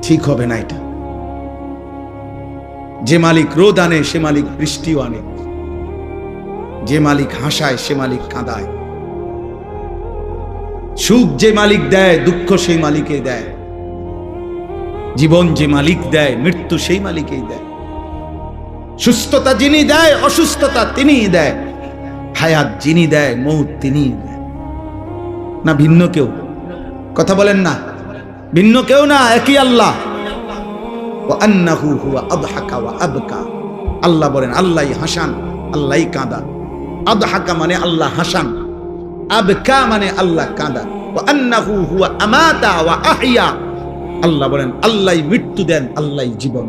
ঠিক হবে না এটা। যে মালিক রোদ আনে সে মালিক বৃষ্টিও আনে, যে মালিক হাসায় সে মালিক কাঁদায়, সুখ যে মালিক দেয় দুঃখ সেই মালিকই দেয়, জীবন যে মালিক দেয় মৃত্যু সেই মালিকই দেয়, সুস্থতা যিনি দেয় অসুস্থতা তিনিই দেয়, হায়াত যিনি দেয় মৌত তিনিই দেয়। না ভিন্ন কেউ? কথা বলেন না, ভিন্ন কেউ না, একই আল্লাহ। ওয়ান্নাহু হুয়া আদহাকা ওয়া আবকা। আল্লাহ বলেন আল্লাহই হাসান, আল্লাহই কাঁদান। আদহাকা মানে আল্লাহ হাসান, আবকা মানে আল্লাহ কাঁদান। ওয়ান্নাহু হুয়া আমাতা ওয়া আহইয়া। আল্লাহ বলেন আল্লাহই মৃত্যু দেন, আল্লাহই জীবন,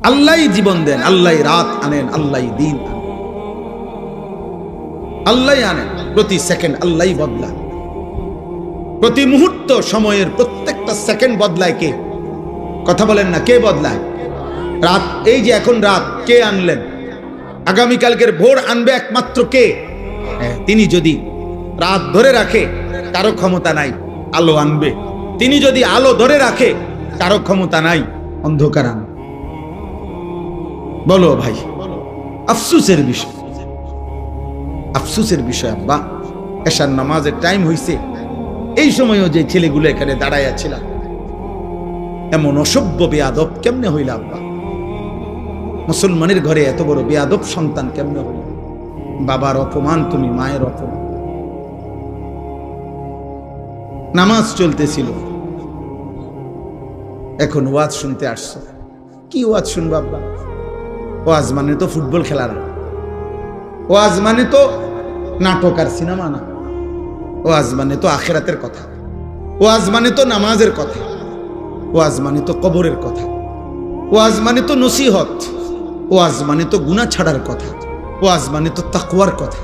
আল্লাহই জীবন দেন, আল্লাহই রাত আনেন, আল্লাহই দিন আনেন, আল্লাহই আনেন। প্রতি সেকেন্ড আল্লাহই বদলান, প্রতি মুহূর্ত সময়ের প্রত্যেকটা সেকেন্ড বদলায় কে? কথা বলেন না, কে বদলায়? রাত, এই যে এখন রাত, কে আনলেন? আগামীকালকের ভোর আনবে একমাত্র কে? তিনি যদি রাত ধরে রাখে কারো ক্ষমতা নাই, আলো আনবে। তিনি যদি আলো ধরে রাখে কারো ক্ষমতা নাই অন্ধকার আনবে। বলো ভাই, আফসোসের বিষয়, আফসোসের বিষয় আব্বা। এশার নামাজের টাইম হইছে, এই সময়ও যে ছেলেগুলো এখানে দাঁড়াইয়া ছিল, এমন অসভ্য বেয়াদব কেমনে হইল আব্বা? মুসলমানের ঘরে এত বড় বেয়াদব সন্তান কেমনে হইল? বাবার অপমান তুমি, মায়ের অপমান। নামাজ চলতেছিল, এখন ওয়াজ শুনতে আসছো। কি ওয়াজ শুনবো আব্বা? ওয়াজ মানে তো ফুটবল খেলা না, ওয়াজ মানে তো নাটক আর সিনেমা না, ওয়াজ মানে তো আখিরাতের কথা, ওয়াজ মানে তো নামাজের কথা, ওয়াজ মানে তো কবরের কথা, ওয়াজ মানে তো নসিহত, ওয়াজ মানে তো গুনাহ ছাড়ার কথা, ওয়াজ মানে তো তাকওয়ার কথা।